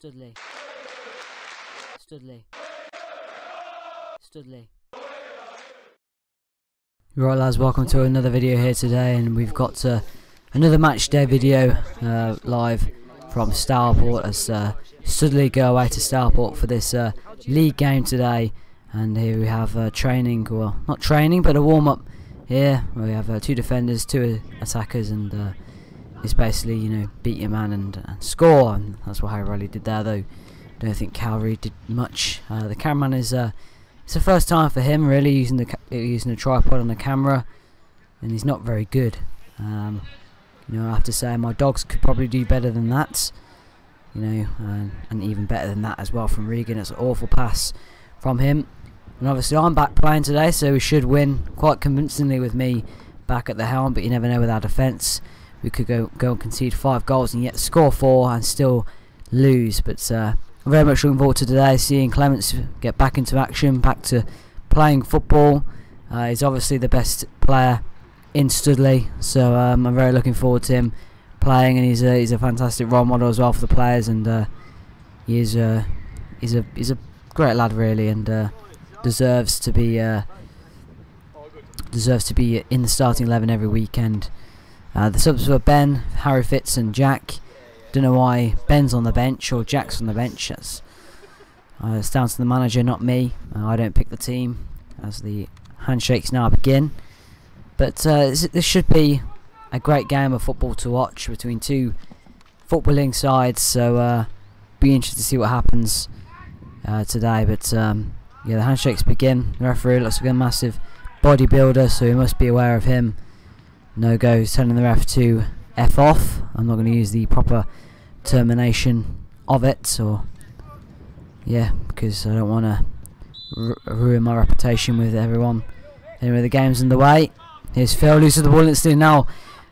Studley. Right lads, welcome to another video here today, and we've got another match day video live from Stourport as Studley go away to Stourport for this league game today. And here we have training, well not training but a warm-up here. We have two defenders, two attackers, and it's basically, you know, beat your man and score, and that's what Harry Bradley did there. Though don't think Calvary did much. The cameraman is it's the first time for him really using a tripod on the camera, and he's not very good. You know, I have to say my dogs could probably do better than that, you know, and even better than that as well from Regan. It's an awful pass from him, and obviously I'm back playing today, so we should win quite convincingly with me back at the helm. But you never know with our defence. We could go and concede 5 goals and yet score 4 and still lose. But I'm very much looking forward to today, seeing Clements get back into action, back to playing football. He's obviously the best player in Studley, so I'm very looking forward to him playing, and he's a fantastic role model as well for the players, and he's a great lad really, and deserves to be in the starting 11 every weekend. The subs were Ben, Harry Fitz and Jack. Don't know why Ben's on the bench or Jack's on the bench. It's down to the manager, not me. I don't pick the team as the handshakes now begin. But this should be a great game of football to watch between two footballing sides. So be interested to see what happens today. But yeah, the handshakes begin. The referee looks like a massive bodybuilder, so we must be aware of him. No goes, telling the ref to F off. I'm not going to use the proper termination of it, or yeah, because I don't want to ruin my reputation with everyone. Anyway, the game's underway. Here's Phil, loses the ball instantly now.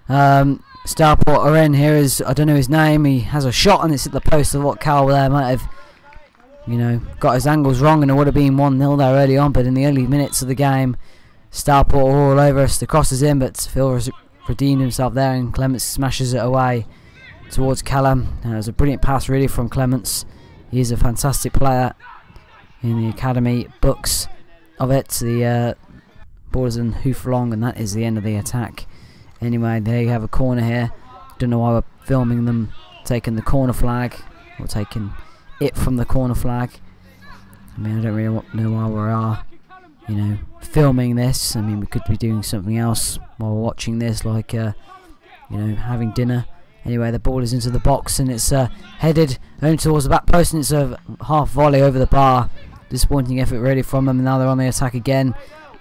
Stourport are in. Here is, I don't know his name, he has a shot and it's at the post of what Cal there might have, you know, got his angles wrong, and it would have been 1-0 there early on. But in the early minutes of the game, Stourport are all over us. The cross is in, but Phil redeemed himself there, and Clements smashes it away towards Callum. It was a brilliant pass really from Clements. He is a fantastic player in the academy books of it. The ball is in hoof long, and that is the end of the attack. Anyway, there you have a corner here. Don't know why we're filming them taking the corner flag, or taking it from the corner flag. I mean, I don't really know why we are, you know, filming this. I mean, we could be doing something else while we're watching this, like you know, having dinner. Anyway, the ball is into the box, and it's headed home towards the back post, and it's a half volley over the bar. Disappointing effort really from them, and now they're on the attack again,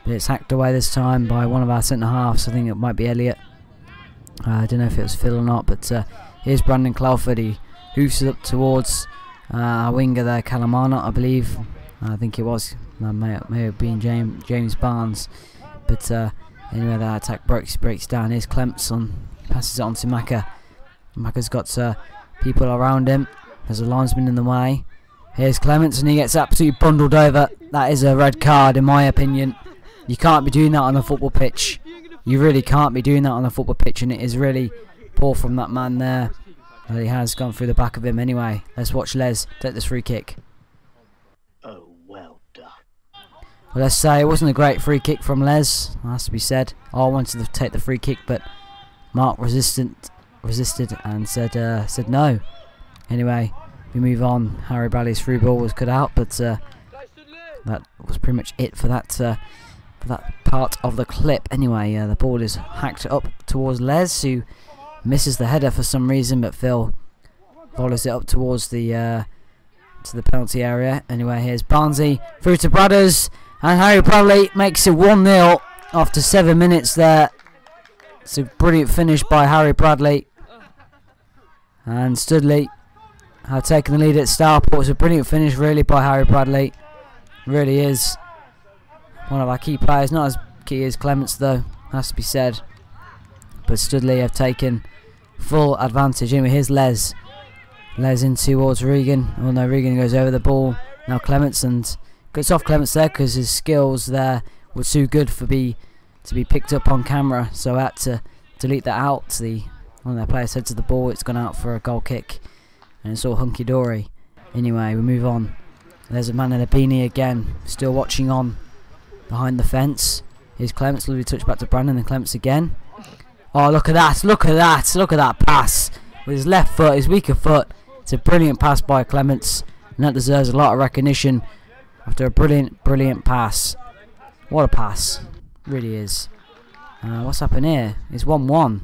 but it's hacked away this time by one of our centre halves. I think it might be Elliot. I don't know if it was Phil or not, but here's Brandon Clowford. He hoofs it up towards our winger there, Calamana, I believe. I think it was. That may have been James Barnes. But anyway, that attack breaks down. Here's Clemps passes it on to Macca. Macca's got people around him. There's a linesman in the way. Here's Clements, and he gets absolutely bundled over. That is a red card in my opinion. You can't be doing that on a football pitch. You really can't be doing that on a football pitch, and it is really poor from that man there. He has gone through the back of him. Anyway, let's watch Les take this free kick. Well, let's say it wasn't a great free kick from Les, has to be said. I wanted to take the free kick, but Mark resisted and said no. Anyway, we move on. Harry Bradley's through ball was cut out, but that was pretty much it for that part of the clip. Anyway, the ball is hacked up towards Les, who misses the header for some reason, but Phil volleys it up towards the to the penalty area. Anyway, here's Barnsley through to Bradders. And Harry Bradley makes it 1-0 after 7 minutes there. It's a brilliant finish by Harry Bradley. And Studley have taken the lead at Stourport. It's a brilliant finish really by Harry Bradley. Really is one of our key players. Not as key as Clements though, has to be said. But Studley have taken full advantage. Anyway, here's Les. Les in towards Regan. Oh no, Regan goes over the ball. Now Clements, and gets off Clements there because his skills there were too good to be picked up on camera, so I had to delete that out. One of their players heads to the ball, it's gone out for a goal kick, and it's all hunky-dory. Anyway, we move on. There's a man in a beanie again, still watching on behind the fence. Here's Clements, lovely touch back to Brandon, and Clements again. Oh, look at that, look at that, look at that pass. With his left foot, his weaker foot. It's a brilliant pass by Clements, and that deserves a lot of recognition after a brilliant, brilliant pass. What a pass, really is. What's happened here? It's 1-1.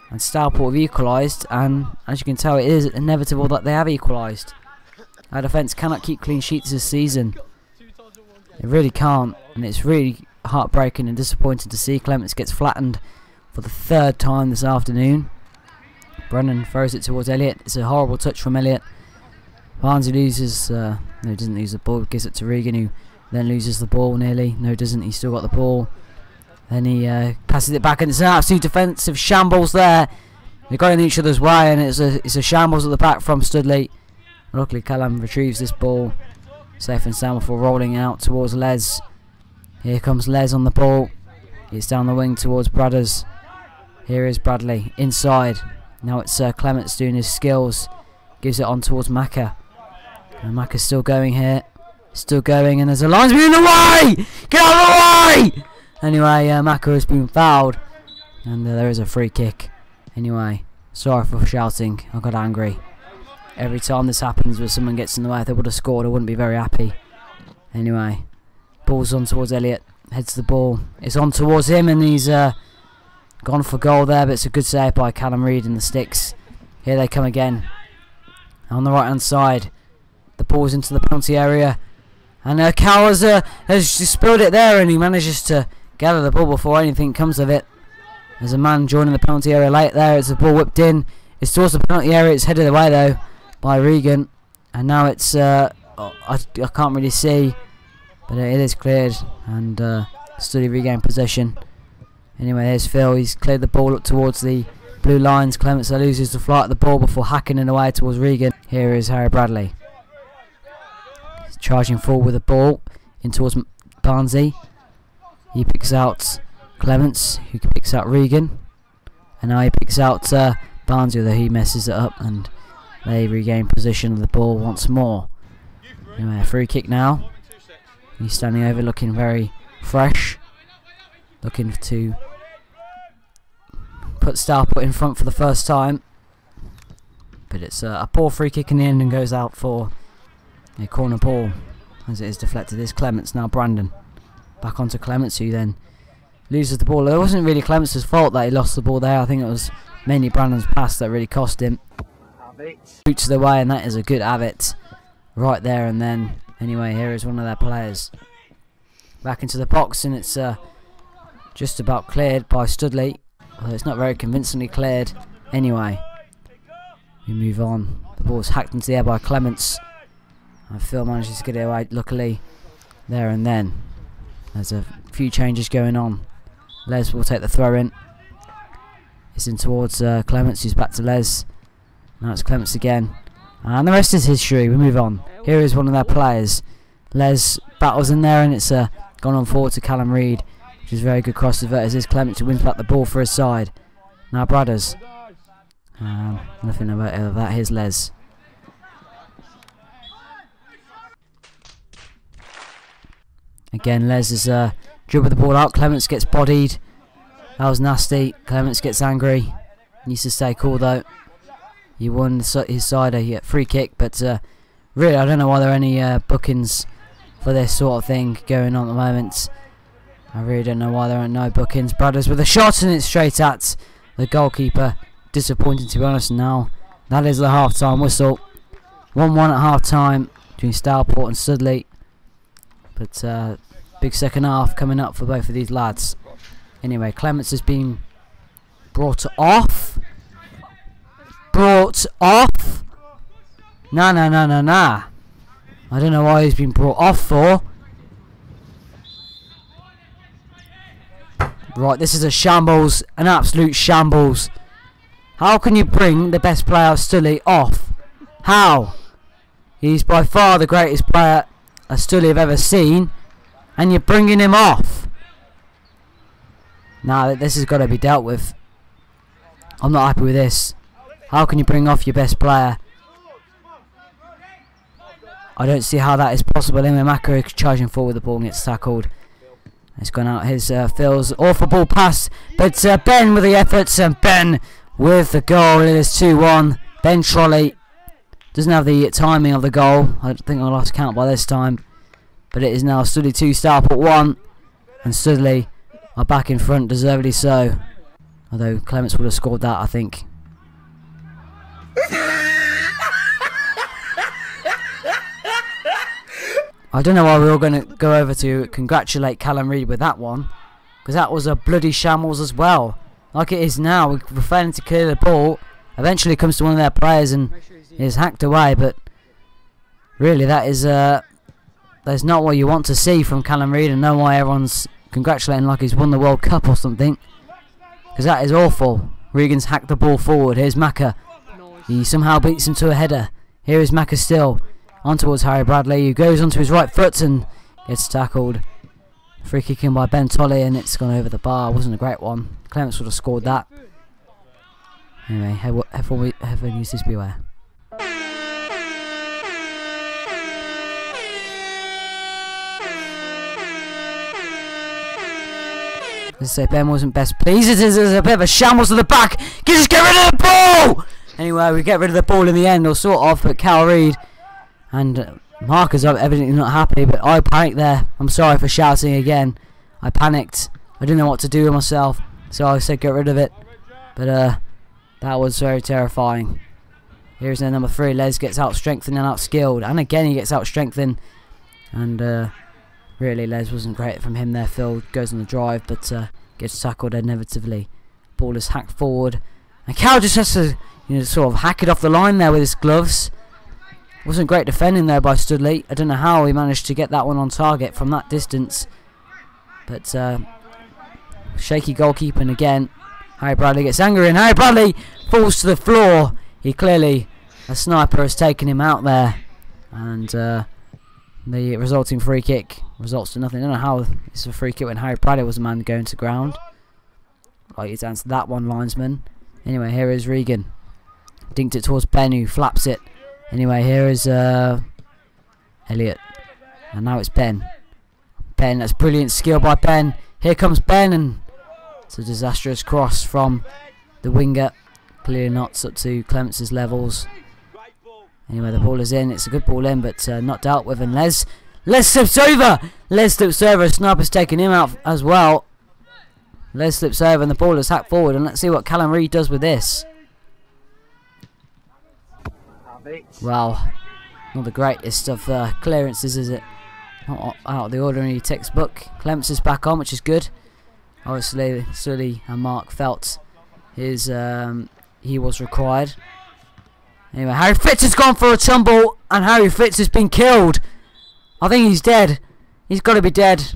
And Stourport have equalised, and as you can tell, it is inevitable that they have equalised. Our defence cannot keep clean sheets this season. It really can't, and it's really heartbreaking and disappointing to see. Clements gets flattened for the 3rd time this afternoon. Brennan throws it towards Elliott. It's a horrible touch from Elliott. Barnsley loses, no, he doesn't lose the ball, gives it to Regan, who then loses the ball nearly. No, doesn't, he's still got the ball. Then he passes it back, and it's an absolute defensive shambles there. They're going each other's way, and it's a shambles at the back from Studley. Luckily, Callum retrieves this ball safe and sound before rolling out towards Les. Here comes Les on the ball. It's down the wing towards Bradders. Here is Bradley inside. Now it's Clements doing his skills. Gives it on towards Macca. And Macca's still going here. Still going, and there's a linesman in the way! Get out of the way! Anyway, Macca has been fouled. And there is a free kick. Anyway, sorry for shouting. I got angry. Every time this happens where someone gets in the way, if they would have scored, I wouldn't be very happy. Anyway, ball's on towards Elliott. Heads the ball. It's on towards him, and he's gone for goal there, but it's a good save by Callum Reid in the sticks. Here they come again. On the right hand side. The ball's into the penalty area. And Cowers has just spilled it there, and he manages to gather the ball before anything comes of it. There's a man joining the penalty area late there. It's the ball whipped in. It's towards the penalty area. It's headed away though by Regan. And now it's I can't really see, but it is cleared, and Studley regain possession. Anyway, there's Phil. He's cleared the ball up towards the blue lines. Clements loses the flight of the ball before hacking it away towards Regan. Here is Harry Bradley. He's charging forward with the ball in towards Barnsley. He picks out Clements, who picks out Regan, and now he picks out Barnsley, though he messes it up, and they regain possession of the ball once more. Anyway, a free kick now. He's standing over looking very fresh, looking to put Stourport in front for the first time, but it's a poor free kick in the end and goes out for a corner ball as it is deflected. Is Clements, now Brandon. Back onto Clements, who then loses the ball. It wasn't really Clements' fault that he lost the ball there. I think it was mainly Brandon's pass that really cost him. Shoots the way, and that is a good habit right there and then. Anyway, here is one of their players. Back into the box, and it's just about cleared by Studley. Although it's not very convincingly cleared. Anyway, we move on. The ball's hacked into the air by Clements. And Phil manages to get it away, luckily, there and then. There's a few changes going on. Les will take the throw in. It's in towards Clements, who's back to Les. Now it's Clements again. And the rest is history. We move on. Here is one of their players. Les battles in there, and it's gone on forward to Callum Reid, which is very good cross to Vertis. Is Clements who wins back the ball for his side. Now Bradders. Nothing about that. Here's Les. Again, Les is dribbled the ball out. Clements gets bodied. That was nasty. Clements gets angry. Needs to stay cool though. He won his side a free kick, but really I don't know why there are any bookings for this sort of thing going on at the moment. I really don't know why there are no bookings. Brothers with a shot, and it's straight at the goalkeeper. Disappointing, to be honest. Now that is the half-time whistle. 1-1 at half-time between Stourport and Studley. But big second half coming up for both of these lads. Anyway, Clements has been brought off. Brought off? Nah. I don't know why he's been brought off for. Right, this is a shambles, an absolute shambles. How can you bring the best player of Studley off? How? He's by far the greatest player Studley have ever seen, and you're bringing him off. Now this has got to be dealt with. I'm not happy with this. How can you bring off your best player? I don't see how that is possible. Anyway, Maka charging forward the ball and gets tackled. It's gone out his Phil's awful ball pass, but Ben with the efforts, and Ben with the goal. It is 2-1. Ben Trolley doesn't have the timing of the goal. I think I'll have to count by this time, but it is now Studley 2, Stourport 1, and Studley are back in front, deservedly so. Although Clements would have scored that, I think. I don't know why we're all going to go over to congratulate Callum Reid with that one, because that was a bloody shambles as well. Like it is now, we're failing to clear the ball. Eventually it comes to one of their players and is hacked away, but really that is that's not what you want to see from Callum Reid, and know why everyone's congratulating like he's won the World Cup or something, because that is awful. Regan's hacked the ball forward. Here's Maka. He somehow beats him to a header. Here is Maka still. On towards Harry Bradley, who goes onto his right foot and gets tackled. Free kick in by Ben Tolley, and it's gone over the bar. Wasn't a great one. Clements would have scored that. Anyway, everyone needs to beware. As I say, Ben wasn't best pleased. It is a bit of a shambles to the back. Just get rid of the ball! Anyway, we get rid of the ball in the end, or sort of, but Cal Reid and Marcus are evidently not happy, but I panicked there. I'm sorry for shouting again. I panicked. I didn't know what to do with myself, so I said get rid of it. But that was very terrifying. Here's their number 3. Les gets out strengthened and out skilled, and again he gets out strengthened. And really, Les wasn't great from him there. Phil goes on the drive, but gets tackled inevitably. Ball is hacked forward, and Cal just has to, sort of hack it off the line there with his gloves. Wasn't great defending there by Studley. I don't know how he managed to get that one on target from that distance. But shaky goalkeeping again. Harry Bradley gets angry, and Harry Bradley falls to the floor. He clearly, a sniper has taken him out there. And the resulting free kick results to nothing. I don't know how it's a free kick when Harry Bradley was the man going to ground. Right, he's answered that one, linesman. Anyway, here is Regan. Dinked it towards Ben, who flaps it. Anyway, here is Elliot, and now it's Ben. Ben, that's brilliant skill by Ben. Here comes Ben, and it's a disastrous cross from the winger. Clearly not up to Clements' levels. Anyway, the ball is in. It's a good ball in, but not dealt with. And Les slips over. Les slips over. A sniper's taking him out as well. Les slips over, and the ball is hacked forward. And let's see what Callum Reid does with this. Well, not the greatest of clearances, is it? Not out of the ordinary textbook. Clements is back on, which is good. Obviously, Sully and Mark felt he was required. Anyway, Harry Fitz has gone for a tumble, and Harry Fitz has been killed. I think he's dead. He's got to be dead.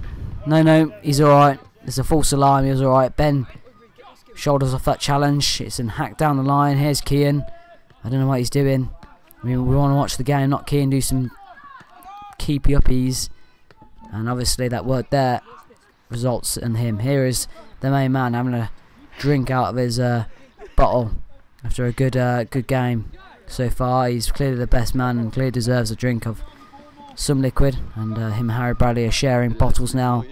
No, he's alright. There's a false alarm. He was alright. Ben shoulders off that challenge. It's in hacked down the line. Here's Cian. I don't know what he's doing. I mean, we want to watch the game, not Cian do some keepy uppies. And obviously that word there results in him. Here is the main man having a drink out of his bottle after a good game so far. He's clearly the best man and clearly deserves a drink of some liquid. And him and Harry Bradley are sharing bottles now,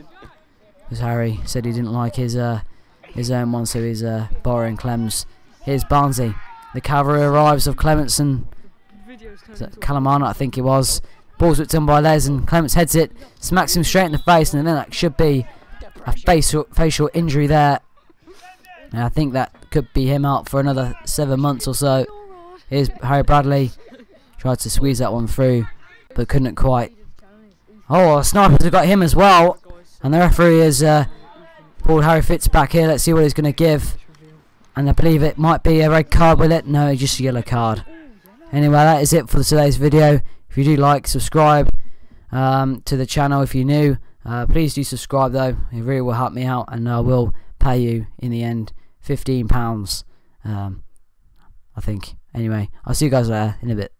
because Harry said he didn't like his own one, so he's borrowing Clem's. Here's Barnsley. The cavalry arrives of Clements and Calamana, I think it was. Ball's whipped in by Les, and Clements heads it, smacks him straight in the face, and then that should be a facial injury there. And I think that could be him out for another 7 months or so. Here's Harry Bradley. Tried to squeeze that one through, but couldn't quite. Oh, snipers have got him as well. And the referee has pulled Harry Fitz back here. Let's see what he's going to give. And I believe it might be a red card with it. No, just a yellow card. Anyway, that is it for today's video. If you do like, subscribe to the channel if you're new. Please do subscribe though. It really will help me out, and I will pay you in the end £15, I think. Anyway, I'll see you guys later in a bit.